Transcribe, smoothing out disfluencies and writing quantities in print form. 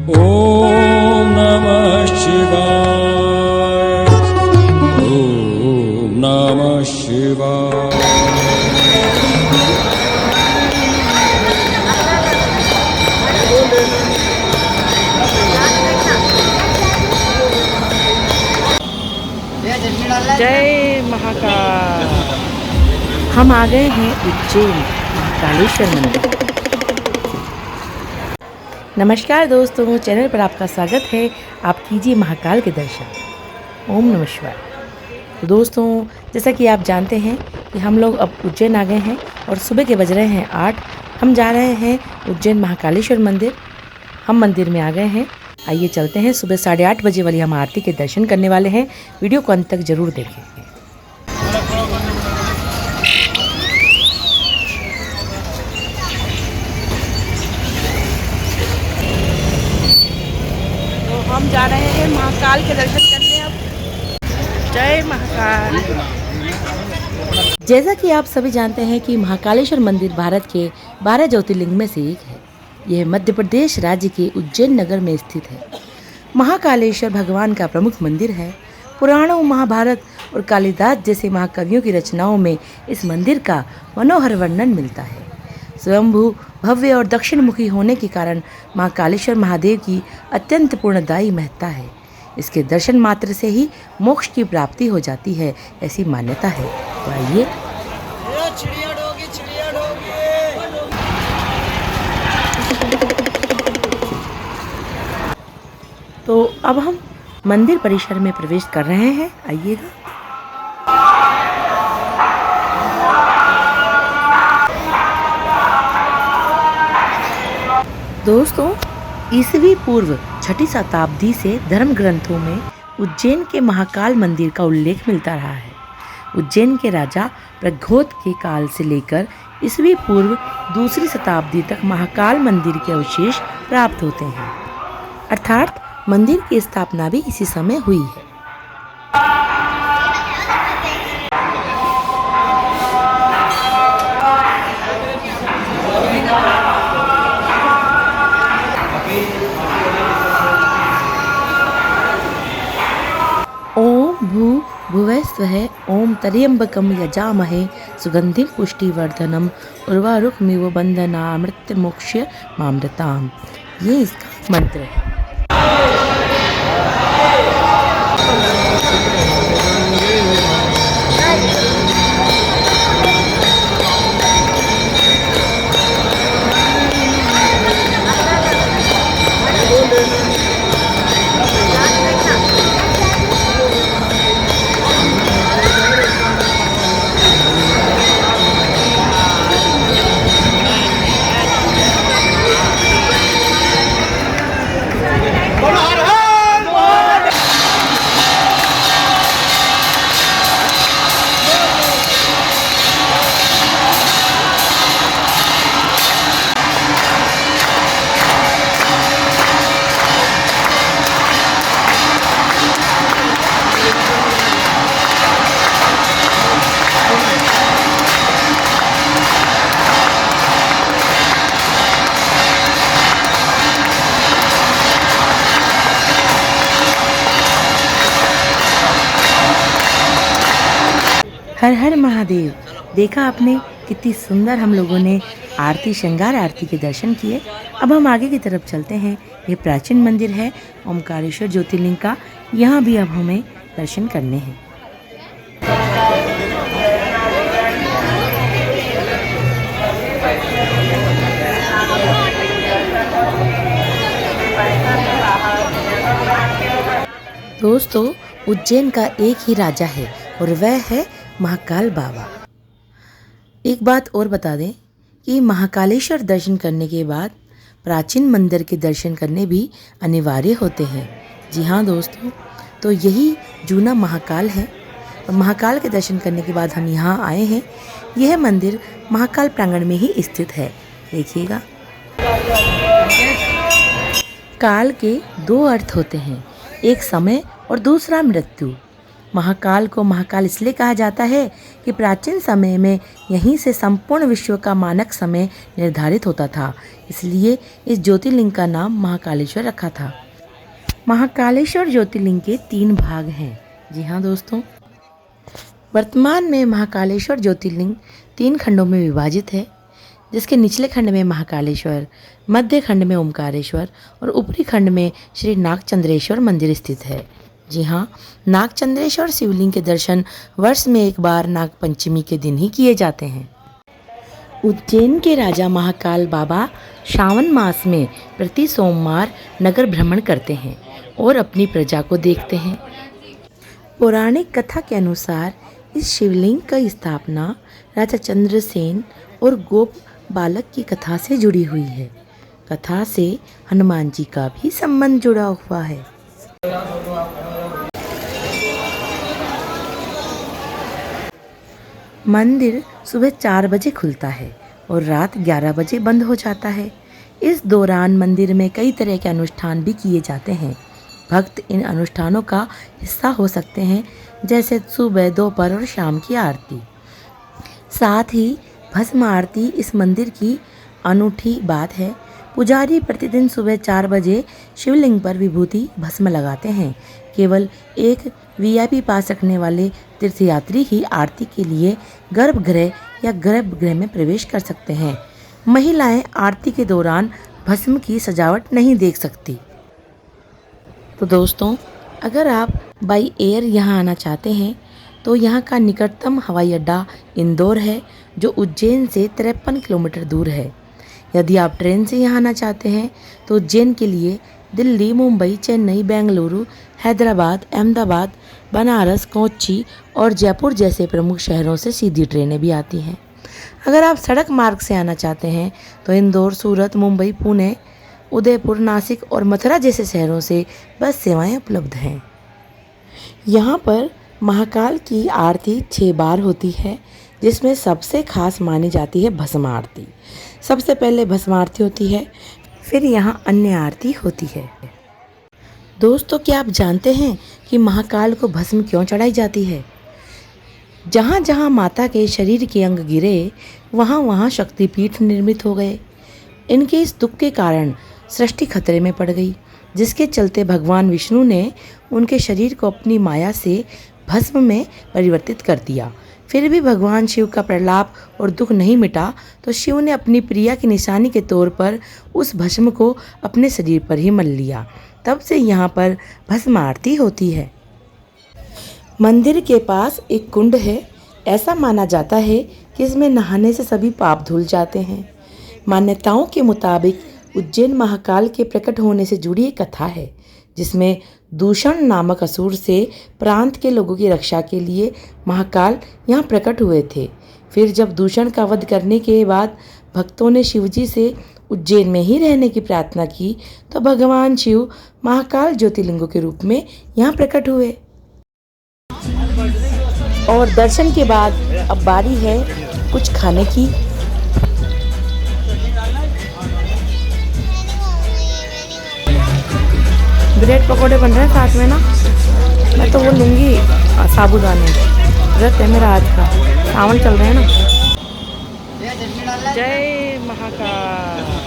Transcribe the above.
ॐ नमः शिवाय। ॐ नमः शिवाय। जय महाकाल। हम आ गए हैं उज्जैन महाकालेश्वर मंदिर। नमस्कार दोस्तों, चैनल पर आपका स्वागत है। आप कीजिए महाकाल के दर्शन। ओम नमः शिवाय। तो दोस्तों, जैसा कि आप जानते हैं कि हम लोग अब उज्जैन आ गए हैं और सुबह के बज रहे हैं 8। हम जा रहे हैं उज्जैन महाकालेश्वर मंदिर। हम मंदिर में आ गए हैं। आइए चलते हैं। सुबह 8:30 बजे वाली हम आरती के दर्शन करने वाले हैं। वीडियो को अंत तक जरूर देखें। तो हम जा रहे हैं महाकाल के दर्शन करने। अब जय महाकाल। जैसा कि आप सभी जानते हैं कि महाकालेश्वर मंदिर भारत के 12 ज्योतिर्लिंग में से एक है। यह मध्य प्रदेश राज्य के उज्जैन नगर में स्थित है। महाकालेश्वर भगवान का प्रमुख मंदिर है। पुराणों, महाभारत और कालिदास जैसे महाकवियों की रचनाओं में इस मंदिर का मनोहर वर्णन मिलता है। स्वयंभू, भव्य और दक्षिणमुखी होने के कारण महाकालेश्वर महादेव की अत्यंत पूर्णदायी महत्ता है। इसके दर्शन मात्र से ही मोक्ष की प्राप्ति हो जाती है, ऐसी मान्यता है। तो आइए तो अब हम मंदिर परिसर में प्रवेश कर रहे हैं। आइएगा। दोस्तों, ईसवी पूर्व 6ठी शताब्दी से धर्म ग्रंथों में उज्जैन के महाकाल मंदिर का उल्लेख मिलता रहा है। उज्जैन के राजा प्रघोत के काल से लेकर ईसवी पूर्व 2री शताब्दी तक महाकाल मंदिर के अवशेष प्राप्त होते हैं, अर्थात मंदिर की स्थापना भी इसी समय हुई है। ओम भू भुवः स्वः ओम त्र्यंबकं यजामहे सुगंधिं पुष्टिवर्धनम् उर्वारुकमिव बन्धनामृत्यमोक्ष्य मामृताम्। ये इसका मंत्र है। हर हर महादेव। देखा आपने कितनी सुंदर हम लोगों ने आरती, श्रृंगार आरती के दर्शन किए। अब हम आगे की तरफ चलते हैं। ये प्राचीन मंदिर है ओमकारेश्वर ज्योतिर्लिंग का। यहाँ भी अब हमें दर्शन करने हैं। दोस्तों, उज्जैन का एक ही राजा है और वह है महाकाल बाबा। एक बात और बता दें कि महाकालेश्वर दर्शन करने के बाद प्राचीन मंदिर के दर्शन करने भी अनिवार्य होते हैं। जी हाँ दोस्तों, तो यही जूना महाकाल है। और महाकाल के दर्शन करने के बाद हम यहाँ आए हैं। यह मंदिर महाकाल प्रांगण में ही स्थित है। देखिएगा। काल के 2 अर्थ होते हैं, एक समय और दूसरा मृत्यु। महाकाल को महाकाल इसलिए कहा जाता है कि प्राचीन समय में यहीं से संपूर्ण विश्व का मानक समय निर्धारित होता था। इसलिए इस ज्योतिर्लिंग का नाम महाकालेश्वर रखा था। महाकालेश्वर ज्योतिर्लिंग के 3 भाग हैं। जी हाँ दोस्तों, वर्तमान में महाकालेश्वर ज्योतिर्लिंग 3 खंडों में विभाजित है, जिसके निचले खंड में महाकालेश्वर, मध्य खंड में ओमकारेश्वर और ऊपरी खंड में श्री नागचंद्रेश्वर मंदिर स्थित है। जी हाँ, नागचंद्रेश्वर शिवलिंग के दर्शन वर्ष में एक बार नागपंचमी के दिन ही किए जाते हैं। उज्जैन के राजा महाकाल बाबा श्रावण मास में प्रति सोमवार नगर भ्रमण करते हैं और अपनी प्रजा को देखते हैं। पौराणिक कथा के अनुसार इस शिवलिंग की स्थापना राजा चंद्रसेन और गोप बालक की कथा से जुड़ी हुई है। कथा से हनुमान जी का भी संबंध जुड़ा हुआ है। मंदिर सुबह 4 बजे खुलता है और रात 11 बजे बंद हो जाता है। इस दौरान मंदिर में कई तरह के अनुष्ठान भी किए जाते हैं। भक्त इन अनुष्ठानों का हिस्सा हो सकते हैं, जैसे सुबह, दोपहर और शाम की आरती। साथ ही भस्म आरती इस मंदिर की अनूठी बात है। पुजारी प्रतिदिन सुबह 4 बजे शिवलिंग पर विभूति भस्म लगाते हैं। केवल एक वीआईपी पास रखने वाले तीर्थयात्री ही आरती के लिए गर्भगृह या गर्भगृह में प्रवेश कर सकते हैं। महिलाएं आरती के दौरान भस्म की सजावट नहीं देख सकती। तो दोस्तों, अगर आप बाई एयर यहाँ आना चाहते हैं तो यहाँ का निकटतम हवाई अड्डा इंदौर है, जो उज्जैन से 53 किलोमीटर दूर है। यदि आप ट्रेन से यहाँ आना चाहते हैं तो उज्जैन के लिए दिल्ली, मुंबई, चेन्नई, बेंगलुरु, हैदराबाद, अहमदाबाद, बनारस, कोच्चि और जयपुर जैसे प्रमुख शहरों से सीधी ट्रेनें भी आती हैं। अगर आप सड़क मार्ग से आना चाहते हैं तो इंदौर, सूरत, मुंबई, पुणे, उदयपुर, नासिक और मथुरा जैसे शहरों से बस सेवाएं उपलब्ध हैं। यहाँ पर महाकाल की आरती 6 बार होती है, जिसमें सबसे खास मानी जाती है भस्म आरती। सबसे पहले भस्म आरती होती है, फिर यहाँ अन्य आरती होती है। दोस्तों, क्या आप जानते हैं कि महाकाल को भस्म क्यों चढ़ाई जाती है? जहाँ जहाँ माता के शरीर के अंग गिरे, वहाँ वहाँ शक्तिपीठ निर्मित हो गए। इनके इस दुख के कारण सृष्टि खतरे में पड़ गई, जिसके चलते भगवान विष्णु ने उनके शरीर को अपनी माया से भस्म में परिवर्तित कर दिया। फिर भी भगवान शिव का प्रलाप और दुख नहीं मिटा, तो शिव ने अपनी प्रिया की निशानी के तौर पर उस भस्म को अपने शरीर पर ही मल लिया। तब से यहाँ पर भस्म आरती होती है। मंदिर के पास एक कुंड है। ऐसा माना जाता है कि इसमें नहाने से सभी पाप धुल जाते हैं। मान्यताओं के मुताबिक उज्जैन महाकाल के प्रकट होने से जुड़ी एक कथा है, जिसमें दूषण नामक असुर से प्रांत के लोगों की रक्षा के लिए महाकाल यहाँ प्रकट हुए थे। फिर जब दूषण का वध करने के बाद भक्तों ने शिवजी से उज्जैन में ही रहने की प्रार्थना की, तो भगवान शिव महाकाल ज्योतिर्लिंगों के रूप में यहाँ प्रकट हुए। और दर्शन के बाद अब बारी है कुछ खाने की। ब्रेड पकोड़े बन रहे हैं साथ में ना, मैं तो वो लूँगी साबूदाने। व्रत है मेरा आज का, सावन चल रहे हैं ना। जय महाकाल।